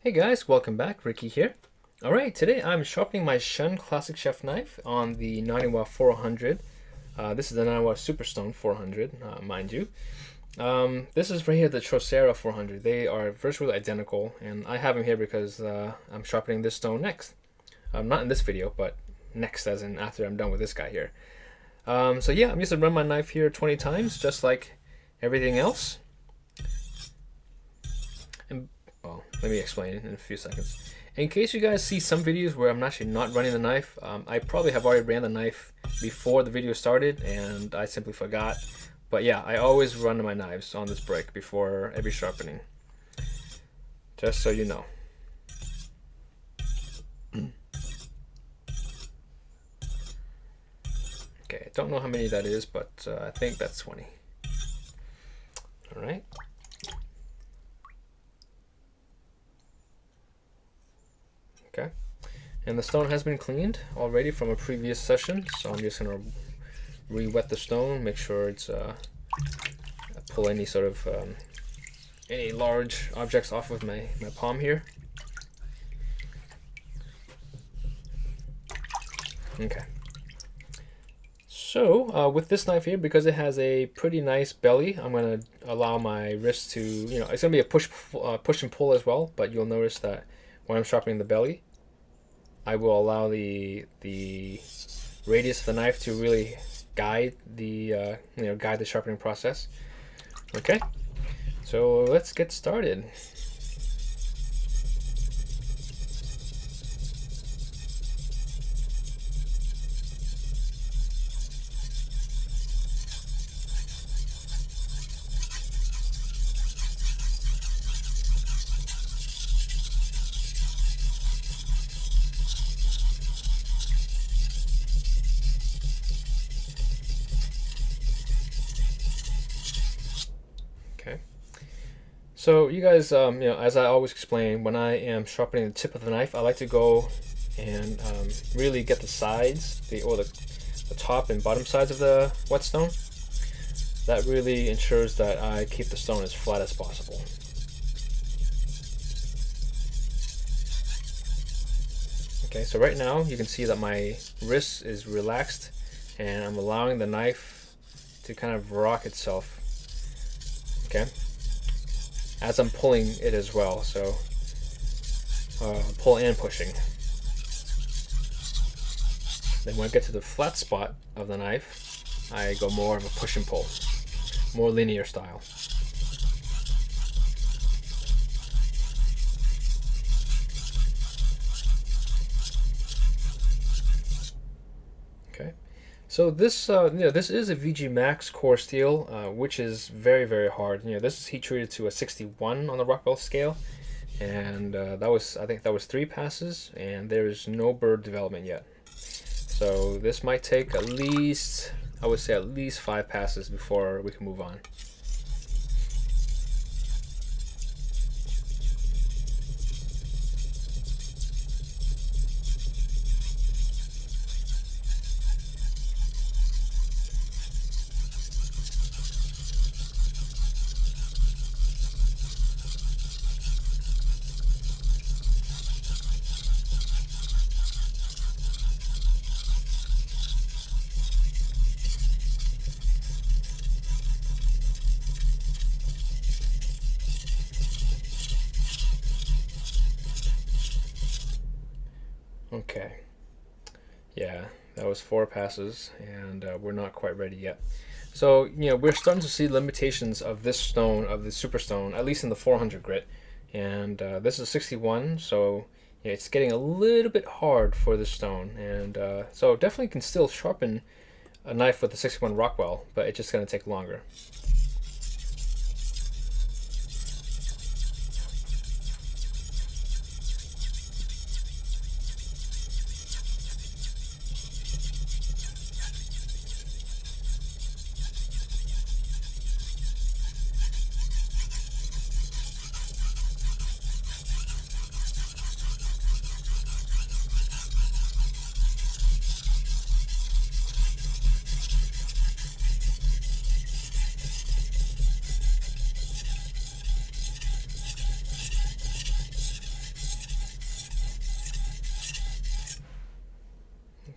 Hey guys, welcome back. Ricky here. Alright, today I'm sharpening my Shun Classic Chef knife on the 90 watt 400. This is the 90 watt Superstone 400, mind you. This is right here the Trocera 400. They are virtually identical, and I have them here because I'm sharpening this stone next. Not in this video, but next, as in after I'm done with this guy here. So yeah, I'm just gonna run my knife here 20 times, just like everything else. And well, let me explain it in a few seconds. In case you guys see some videos where I'm actually not running the knife, I probably have already ran the knife before the video started and I simply forgot. But yeah, I always run my knives on this break before every sharpening. Just so you know. Okay, I don't know how many that is, but I think that's 20. Alright. Okay, and the stone has been cleaned already from a previous session, so I'm just gonna re-wet the stone, make sure it's pull any sort of any large objects off of my palm here. Okay, so with this knife here, because it has a pretty nice belly, I'm gonna allow my wrist to, it's gonna be a push and pull as well, but you'll notice that when I'm sharpening the belly, I will allow the radius of the knife to really guide the guide the sharpening process. Okay, so let's get started. Okay, so you guys, as I always explain, when I am sharpening the tip of the knife, I like to go and really get the sides, the top and bottom sides of the whetstone. That really ensures that I keep the stone as flat as possible. Okay, so right now you can see that my wrist is relaxed and I'm allowing the knife to kind of rock itself. Okay, as I'm pulling it as well, so pull and pushing. Then when I get to the flat spot of the knife, I go more of a push and pull, more linear style. Okay, so this this is a VG Max core steel, which is very, very hard. This is heat treated to a 61 on the Rockwell scale, and I think that was 3 passes, and there is no bird development yet. So this might take at least, I would say, at least 5 passes before we can move on. Okay, yeah, that was 4 passes, and we're not quite ready yet. So we're starting to see limitations of this stone, of the Superstone, at least in the 400 grit, and this is 61, so it's getting a little bit hard for this stone, and so definitely can still sharpen a knife with a 61 Rockwell, but it's just going to take longer.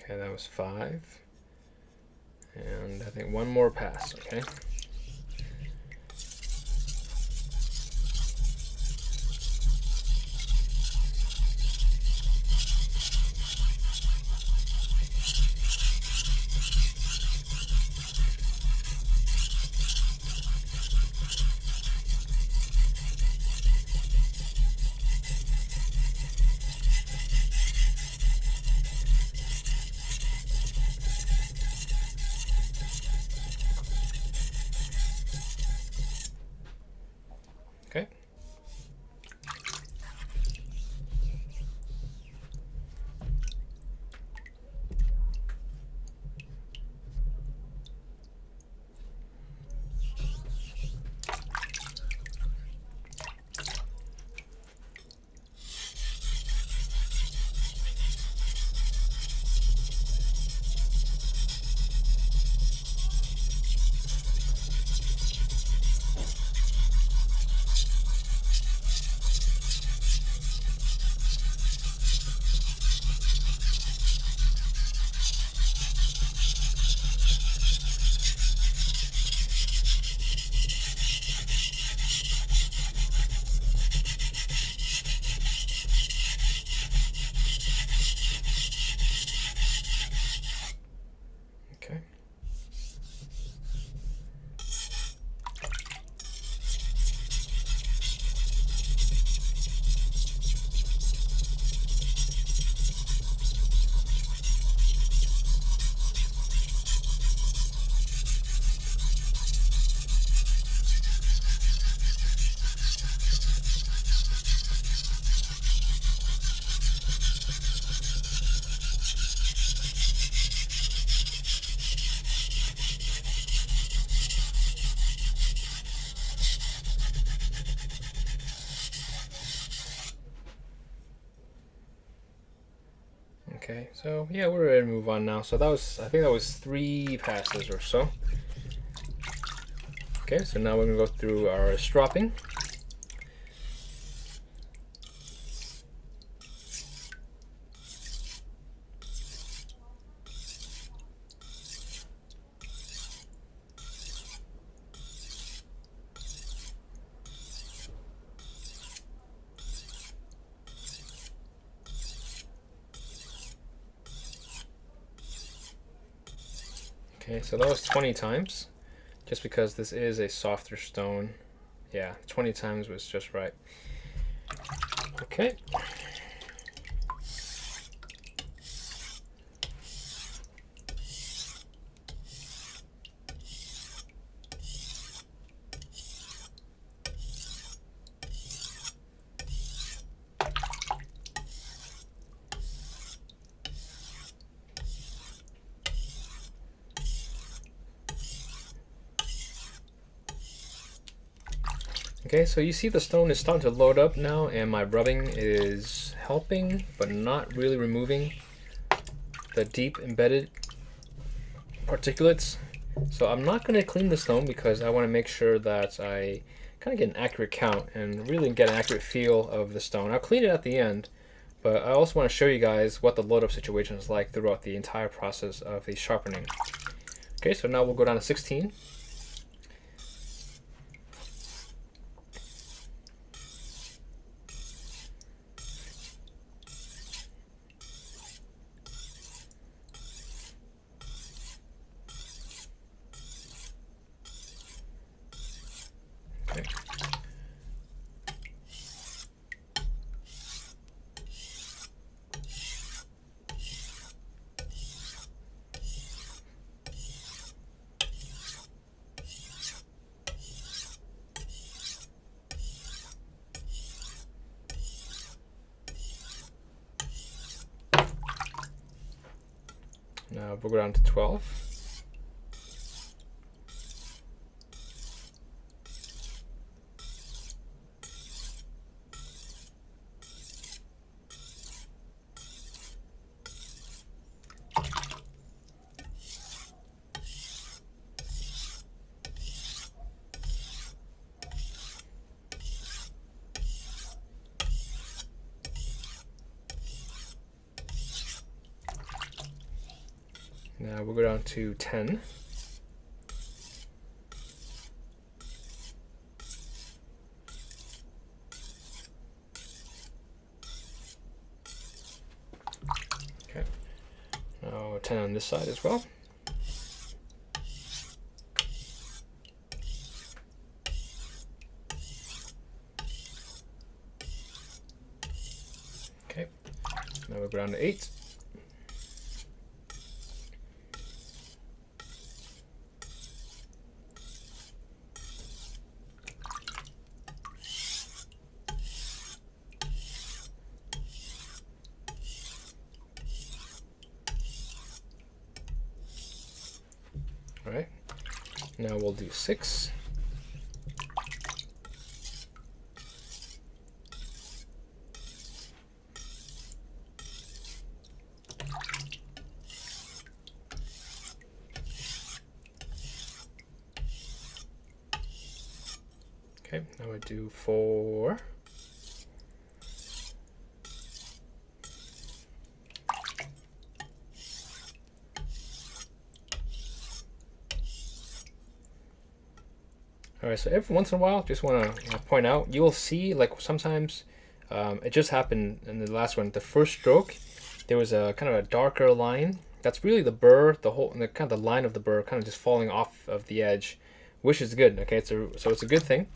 Okay, that was 5. And I think one more pass, okay? Okay. Okay. Okay, so yeah, we're ready to move on now. So that was, I think that was 3 passes or so. Okay, so now we're gonna go through our stropping. Okay, so that was 20 times, just because this is a softer stone. Yeah, 20 times was just right. Okay. Okay, so you see the stone is starting to load up now, and my rubbing is helping, but not really removing the deep embedded particulates. So I'm not going to clean the stone because I want to make sure that I kind of get an accurate count and really get an accurate feel of the stone. I'll clean it at the end, but I also want to show you guys what the load up situation is like throughout the entire process of the sharpening. Okay, so now we'll go down to 16. Okay. Now we'll go down to 12. Now we'll go down to 10. Okay. Now 10 on this side as well. Okay. Now we'll go down to 8. All right, now we'll do 6. Okay, now I do 4. All right, so every once in a while, just want to point out, you'll see like sometimes it just happened in the last one. The first stroke, there was a kind of a darker line. That's really the burr, the kind of the line of the burr, kind of just falling off of the edge, which is good. Okay, so it's a good thing,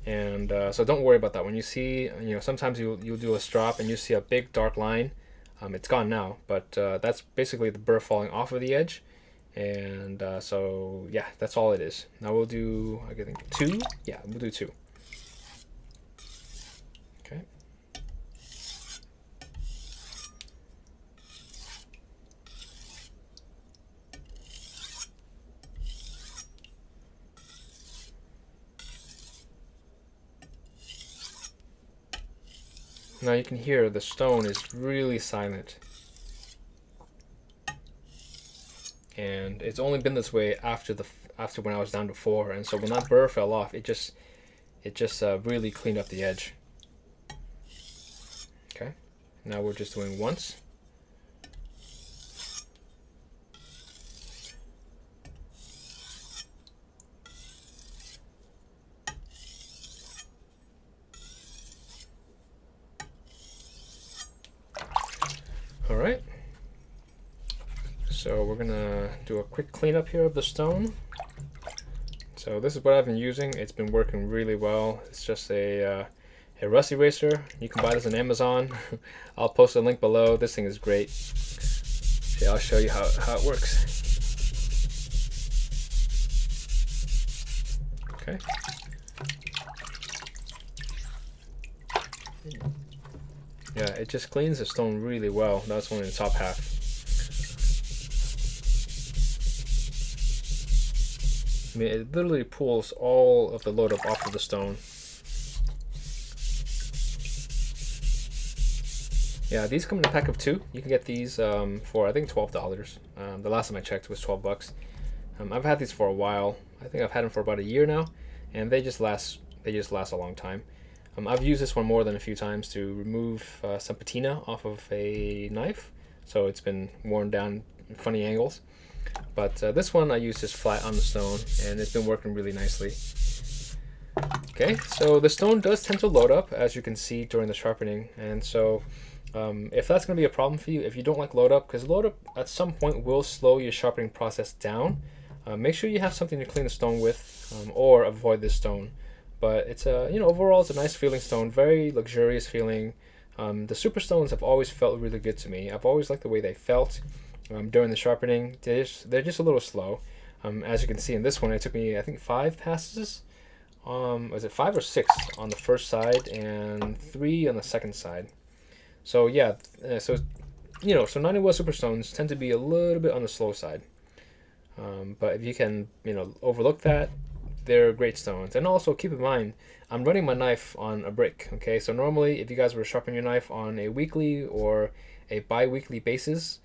and so don't worry about that. When you see, sometimes you'll do a strop and you see a big dark line. It's gone now, but that's basically the burr falling off of the edge. And so yeah, that's all it is. Now we'll do, I think 2. Yeah, we'll do 2. Okay. Now you can hear the stone is really silent. And it's only been this way after when I was down to 4, and so when that burr fell off, it just really cleaned up the edge. Okay, now we're just doing once. All right. So we're gonna do a quick cleanup here of the stone. So this is what I've been using. It's been working really well. It's just a rust eraser. You can buy this on Amazon. I'll post a link below. This thing is great. Okay, I'll show you how it works. Okay. Yeah, it just cleans the stone really well. That's only the top half. I mean, it literally pulls all of the load up off of the stone. Yeah, these come in a pack of 2. You can get these for I think $12. The last time I checked was $12. I've had these for a while. I think I've had them for about a year now, and they just last a long time. I've used this one more than a few times to remove some patina off of a knife, so it's been worn down in funny angles. But this one I use just flat on the stone, and it's been working really nicely. Okay, so the stone does tend to load up, as you can see during the sharpening, and so if that's going to be a problem for you, if you don't like load up, because load up at some point will slow your sharpening process down, make sure you have something to clean the stone with, or avoid this stone. But it's overall it's a nice feeling stone, very luxurious feeling. The super stones have always felt really good to me. I've always liked the way they felt during the sharpening. They're just a little slow. As you can see in this one, it took me I think 5 passes. Was it 5 or 6 on the first side and 3 on the second side? So yeah, so 90W super stones tend to be a little bit on the slow side. But if you can overlook that, they're great stones. And also keep in mind, I'm running my knife on a brick. Okay, so normally if you guys were sharpening your knife on a weekly or a bi-weekly basis,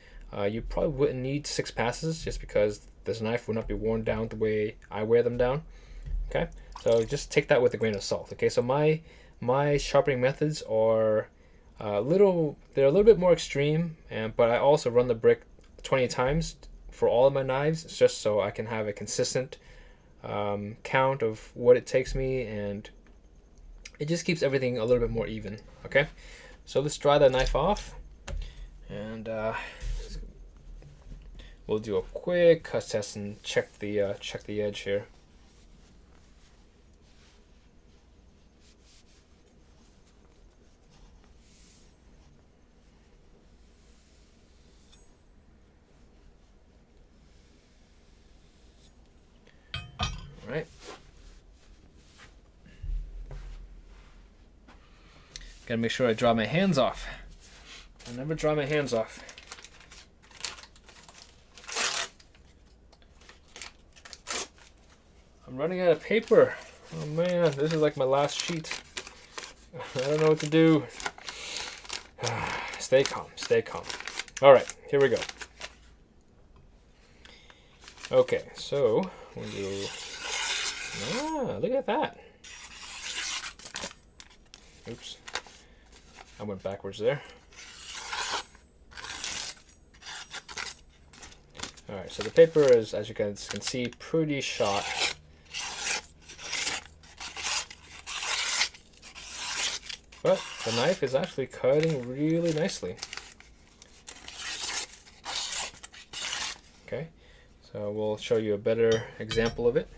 you probably wouldn't need 6 passes, just because this knife would not be worn down the way I wear them down. Okay, so just take that with a grain of salt. Okay, so my sharpening methods are they're a little bit more extreme, but I also run the brick 20 times for all of my knives. It's just so I can have a consistent count of what it takes me, and it just keeps everything a little bit more even. Okay, so let's dry that knife off, and we'll do a quick cut test and check the edge here. All right. Gotta make sure I dry my hands off. I never dry my hands off. I'm running out of paper. Oh man, this is like my last sheet. I don't know what to do. Stay calm, stay calm. All right, here we go. Okay, so we'll do. Look at that. Oops. I went backwards there. Alright, so the paper is, as you guys can see, pretty shot. But the knife is actually cutting really nicely. Okay, so we'll show you a better example of it.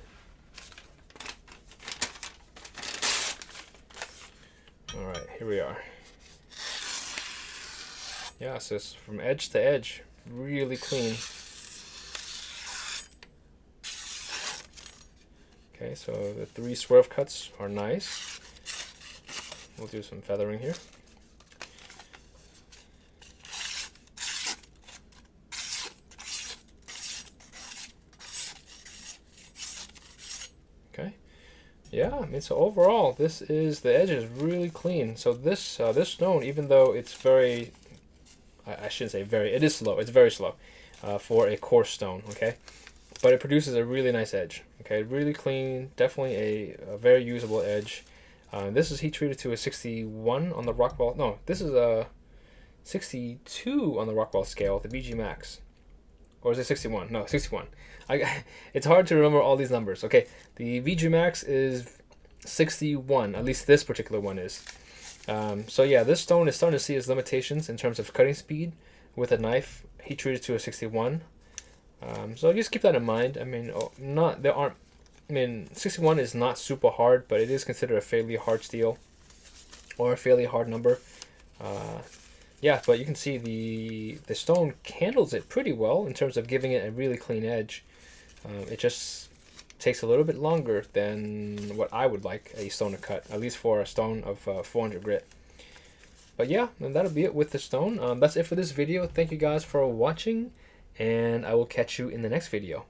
Alright, here we are. Yeah, so it's from edge to edge, really clean. Okay, so the 3 swerve cuts are nice. We'll do some feathering here. Okay. Yeah, I mean, so overall, the edge is really clean. So this this stone, even though it's very, I shouldn't say very, it is slow. It's very slow for a coarse stone, okay? But it produces a really nice edge, okay? Really clean, definitely a very usable edge. This is heat treated to a 61 on the Rockwell. No, this is a 62 on the Rockwell scale, the BG Max. Or is it 61? No, 61. It's hard to remember all these numbers. Okay, the VG Max is 61, at least this particular one is. So yeah, this stone is starting to see its limitations in terms of cutting speed with a knife heat treated to a 61. So just keep that in mind. I mean, 61 is not super hard, but it is considered a fairly hard steel or a fairly hard number. Yeah, but you can see the stone handles it pretty well in terms of giving it a really clean edge. It just takes a little bit longer than what I would like a stone to cut, at least for a stone of 400 grit. But yeah, and that'll be it with the stone. That's it for this video. Thank you guys for watching, and I will catch you in the next video.